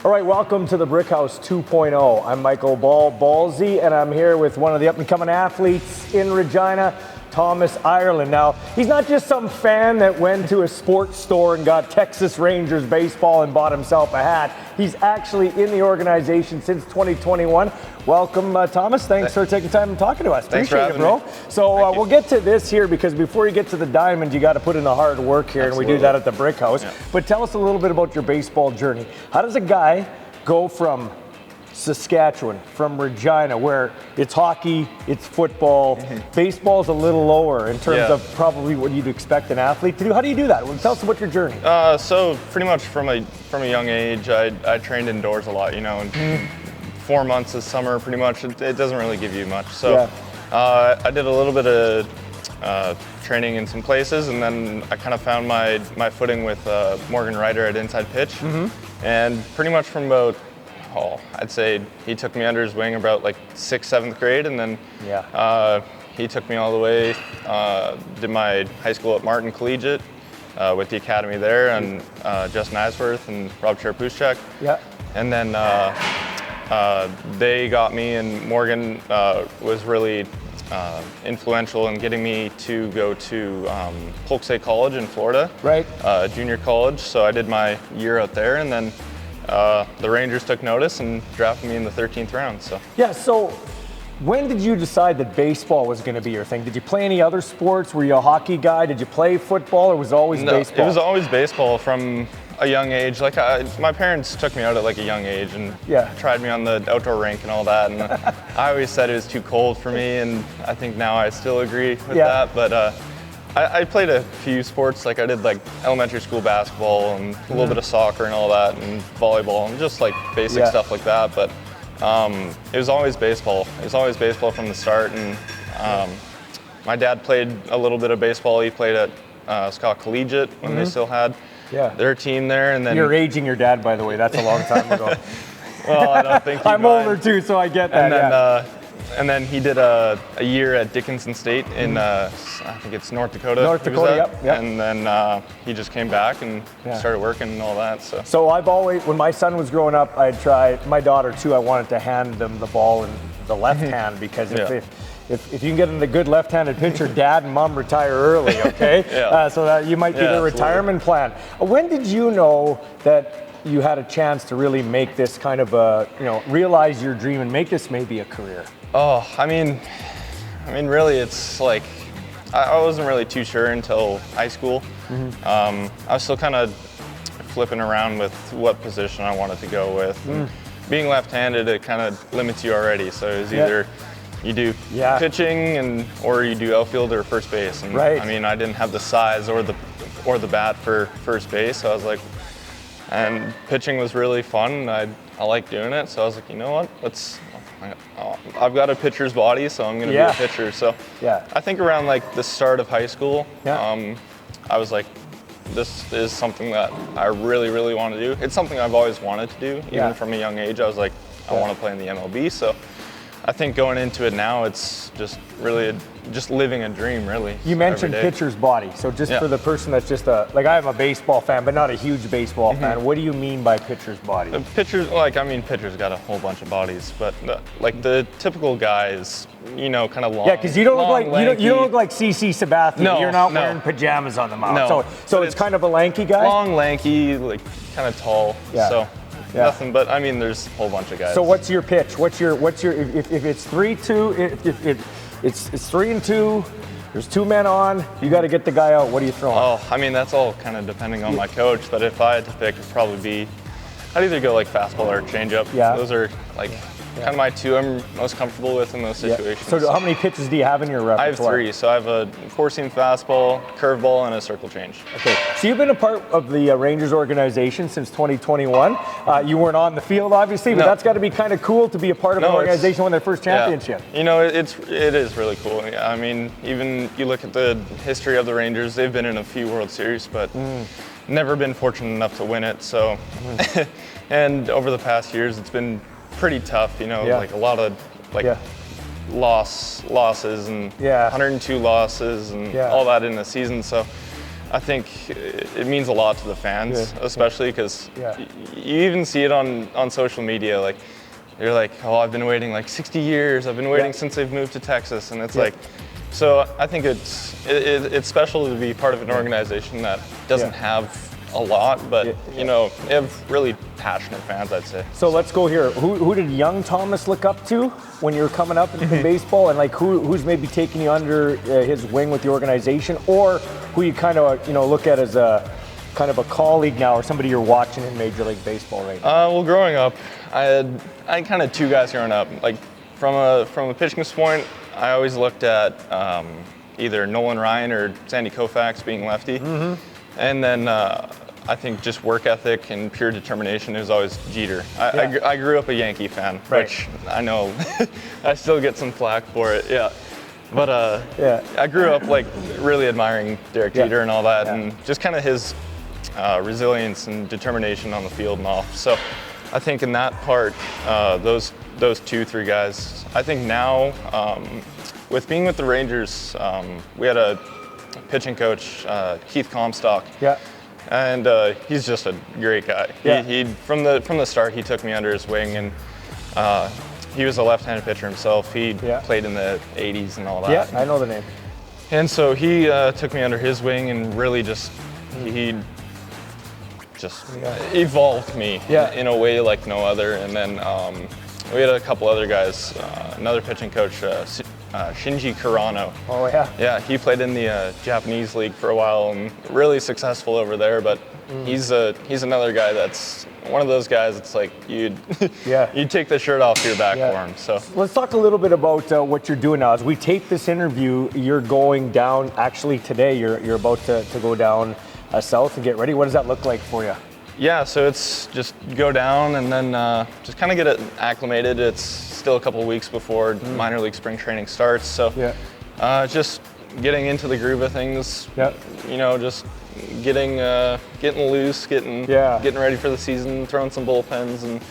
All right, welcome to the Brickhouse 2.0. I'm Michael Ballsy, and I'm here with one of the up-and-coming athletes in Regina, Thomas Ireland. Now, he's not just some fan that went to a sports store and got Texas Rangers baseball and bought himself a hat. He's actually in the organization since 2021. Welcome, Thomas. Thanks for taking time and talking to us. Thanks Appreciate for having it, bro. me. So we'll get to this here because before you get to the diamond, you got to put in the hard work here, Absolutely. and we do that at the Brickhouse. Yeah. But tell us a little bit about your baseball journey. How does a guy go from Saskatchewan, from Regina, where it's hockey, it's football, baseball's a little lower in terms of probably what you'd expect an athlete to do? How do you do that? Well, tell us about your journey. So pretty much from a young age, I trained indoors a lot, and 4 months this summer, pretty much, it doesn't really give you much. So I did a little bit of training in some places, and then I kind of found my footing with Morgan Ryder at Inside Pitch. And pretty much from about, I'd say he took me under his wing about like 6th, 7th grade, and then he took me all the way, did my high school at Martin Collegiate with the academy there, and Justin Eisworth and Rob Cherpuschek. And then they got me, and Morgan was really influential in getting me to go to Polk State College in Florida, junior college. So I did my year out there, and then the Rangers took notice and drafted me in the 13th round. So when did you decide that baseball was going to be your thing? Did you play any other sports? Were you a hockey guy? Did you play football, or was it always baseball? It was always baseball from a young age. Like my parents took me out at like a young age and tried me on the outdoor rink and all that. And I always said it was too cold for me, and I think now I still agree with that. But I played a few sports. Like I did like elementary school basketball and a little bit of soccer and all that, and volleyball and just like basic stuff like that. But it was always baseball. It was always baseball from the start. And my dad played a little bit of baseball. He played at Scott Collegiate when they still had their team there. And then you're aging your dad, by the way. That's a long time ago. Well, I don't think I'm older too, so I get that. And then he did a year at Dickinson State in I think it's North Dakota. And then he just came back and started working and all that. So I've always, when my son was growing up, I'd try, my daughter too, I wanted to hand them the ball in the left hand, because if you can get in a good left-handed pitcher, dad and mom retire early, okay? So that you might be the retirement plan. When did you know that you had a chance to really make this kind of realize your dream and make this maybe a career? I mean, really, it's like I wasn't really too sure until high school. I was still kind of flipping around with what position I wanted to go with. And being left-handed, it kind of limits you already. So it was either you do pitching or you do outfield or first base. And I mean, I didn't have the size or the bat for first base, so I was like, and pitching was really fun. I like doing it, so I was like, you know what? I've got a pitcher's body, so I'm going to be a pitcher. So I think around like the start of high school, I was like, this is something that I really, really want to do. It's something I've always wanted to do, even from a young age. I was like, I want to play in the MLB. So I think going into it now, it's just really just living a dream, really. You mentioned pitcher's body. So just for the person that's just like I'm a baseball fan, but not a huge baseball fan. What do you mean by pitcher's body? Pitchers got a whole bunch of bodies, but like the typical guy is, kind of long. Yeah, because you don't look like CC Sabathia. No, you're not wearing pajamas on the mound. No. So it's kind of a lanky guy. Long, lanky, like kind of tall. So. Nothing, but I mean, there's a whole bunch of guys. So what's your pitch? What's your if it's 3-2, if it's 3-2, there's 2 men on, you got to get the guy out. What are you throwing? I mean, that's all kind of depending on my coach, but if I had to pick, it'd probably be, I'd either go like fastball or changeup. Those are like kind of my 2 I'm most comfortable with in those situations. So how many pitches do you have in your repertoire? I have 3. So I have a 4-seam fastball, curveball, and a circle change. Okay. So you've been a part of the Rangers organization since 2021. You weren't on the field, obviously, but that's got to be kind of cool to be a part of an organization win their first championship. It is really cool. I mean, even you look at the history of the Rangers, they've been in a few World Series, but never been fortunate enough to win it. So, and over the past years, it's been pretty tough, like a lot of losses and 102 losses and all that in the season. So I think it means a lot to the fans, especially because you even see it on social media. Like, you're like, oh, I've been waiting like 60 years. I've been waiting since they've moved to Texas, and it's like, so I think it's special to be part of an organization that doesn't have a lot, but you know, they have really passionate fans, I'd say. So let's go here. Who did young Thomas look up to when you were coming up in baseball, and like who's maybe taking you under his wing with the organization, or who you kind of look at as a kind of a colleague now, or somebody you're watching in Major League Baseball right now? Well, growing up, I had kind of two guys growing up. Like from a pitching point, I always looked at either Nolan Ryan or Sandy Koufax being lefty. And then I think just work ethic and pure determination is always Jeter. I grew up a Yankee fan, which I know I still get some flack for it. But I grew up like really admiring Derek Jeter and all that, and just kind of his resilience and determination on the field and off. So I think in that part, those 2-3 guys. I think now with being with the Rangers, we had a pitching coach, Keith Comstock. And he's just a great guy. He from the start, he took me under his wing, and he was a left-handed pitcher himself. He played in the 80s and all that. I know the name. And so he took me under his wing and really just he evolved me in a way like no other. And then we had a couple other guys, another pitching coach, Shinji Karano. Oh yeah. Yeah, he played in the Japanese league for a while and really successful over there. But he's another guy that's one of those guys. It's like you'd take the shirt off your back for him. So let's talk a little bit about what you're doing now. As we tape this interview, you're going down. Actually, today you're about to go down south and get ready. What does that look like for you? Yeah, so it's just go down and then just kind of get it acclimated. It's still a couple of weeks before minor league spring training starts, so just getting into the groove of things. You know, just getting loose, getting ready for the season, throwing some bullpens and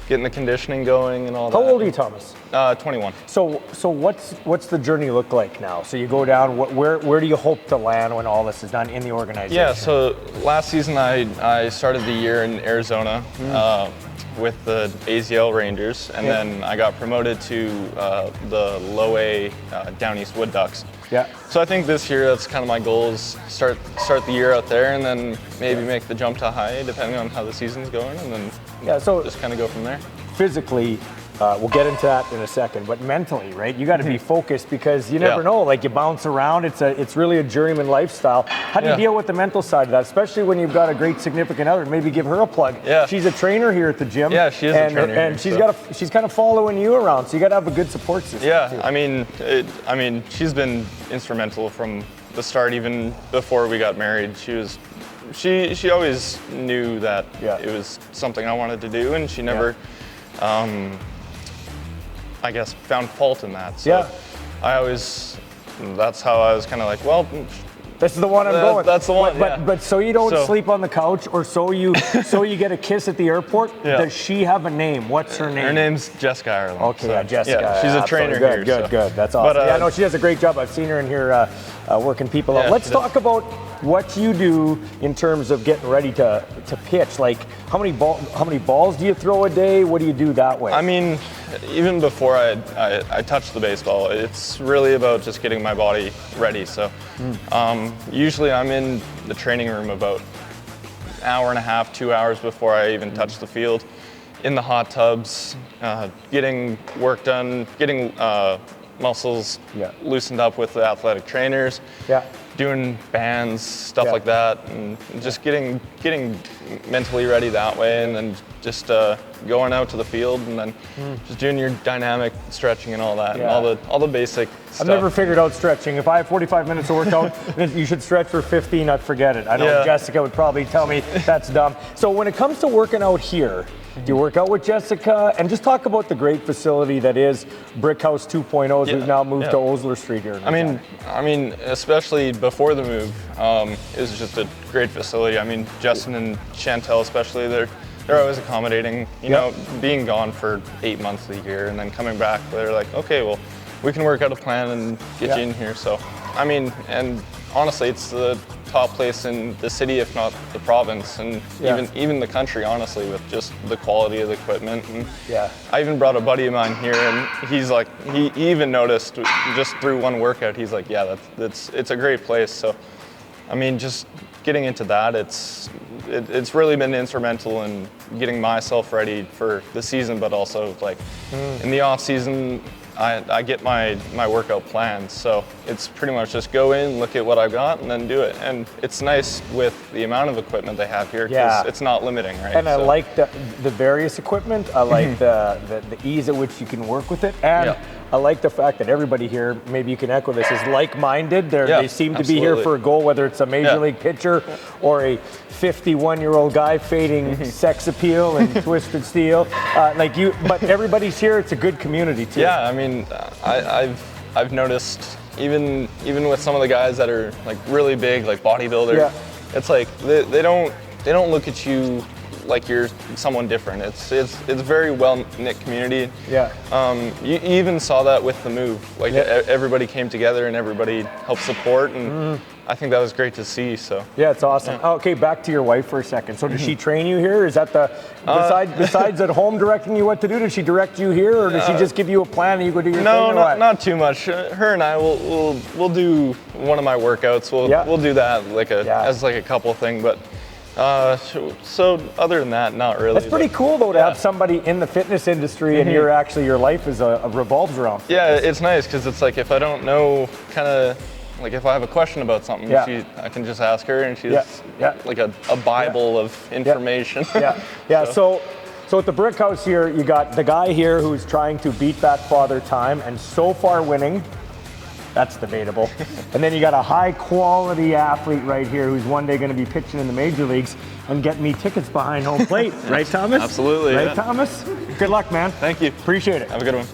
getting the conditioning going and all that. How old are you, Thomas? 21. So what's the journey look like now? So you go down. Where do you hope to land when all this is done in the organization? Yeah. So last season I started the year in Arizona with the AZL Rangers, and then I got promoted to the Low A Down East Wood Ducks. So I think this year that's kind of my goal is start the year out there, and then maybe make the jump to high depending on how the season's going, and then so just kind of go from there. Physically, we'll get into that in a second, but mentally, right? You got to be focused because you never know. Like you bounce around. It's really a journeyman lifestyle. How do you deal with the mental side of that, especially when you've got a great significant other? Maybe give her a plug. She's a trainer here at the gym. Yeah, she is a trainer. And she's kind of following you around. So you got to have a good support system. Yeah, I mean, she's been instrumental from the start, even before we got married. She always knew that it was something I wanted to do, and she never. I guess found fault in that. So that's how I was kind of like, well, this is the one I'm going. That's the one. But so you don't sleep on the couch, or so you get a kiss at the airport. Does she have a name? What's her name? Her name's Jessica Ireland. Okay, Jessica. Yeah, she's a trainer here. Good. That's awesome. But, no, she does a great job. I've seen her in here working people out. Let's talk about what you do in terms of getting ready to pitch. Like how many balls do you throw a day? What do you do that way? I mean, even before I touch the baseball, it's really about just getting my body ready. So usually I'm in the training room about an hour and a half, 2 hours before I even touch the field, in the hot tubs, getting work done, getting muscles loosened up with the athletic trainers, doing bands, stuff like that, and just getting mentally ready that way, and then just going out to the field, and then just doing your dynamic stretching and all that, and all the basic stuff. I've never figured out stretching. If I have 45 minutes to work out, you should stretch for 15, I'd forget it. I know Jessica would probably tell me that's dumb. So when it comes to working out here, do you work out with Jessica? And just talk about the great facility that is Brickhouse 2.0 as we've now moved to Osler Street here. I mean, especially before the move, it was just a great facility. I mean, Justin and Chantel especially, they're always accommodating. You know, being gone for 8 months of the year and then coming back, they're like, okay, well, we can work out a plan and get you in here. So, I mean, and honestly, it's the top place in the city, if not the province, and even the country, honestly, with just the quality of the equipment. And I even brought a buddy of mine here, and he's like, he even noticed just through one workout, he's like, yeah, it's a great place. So, I mean, just getting into that, it's really been instrumental in getting myself ready for the season, but also like in the off season, I get my workout plans. So it's pretty much just go in, look at what I've got, and then do it. And it's nice with the amount of equipment they have here, because it's not limiting, right? And I like the various equipment. I like the ease at which you can work with it. And I like the fact that everybody here, maybe you can echo this, is like-minded. They seem to be here for a goal, whether it's a major league pitcher or a 51-year-old guy fading sex appeal and twisted steel. But everybody's here. It's a good community too. Yeah, I mean, I've noticed even with some of the guys that are like really big, like bodybuilder, it's like they don't look at you like you're someone different. It's very well-knit community. You even saw that with the move. Like everybody came together and everybody helped support, and I think that was great to see. So it's awesome. Okay, back to your wife for a second. So does she train you here? Is that besides at home directing you what to do? Does she direct you here, or does she just give you a plan and you go do your thing? No, not too much. Her and I will do one of my workouts. We'll do that as like a couple thing, but. So other than that, not really. That's pretty cool though to have somebody in the fitness industry and your life is revolves around fitness. Yeah, it's nice because it's like if I don't know, kind of like if I have a question about something, I can just ask her, and she's like a Bible of information. So at the Brickhouse here, you got the guy here who's trying to beat back Father Time and so far winning. That's debatable. And then you got a high quality athlete right here who's one day going to be pitching in the major leagues and getting me tickets behind home plate. Right, Thomas? Absolutely. Right, Thomas? Good luck, man. Thank you. Appreciate it. Have a good one.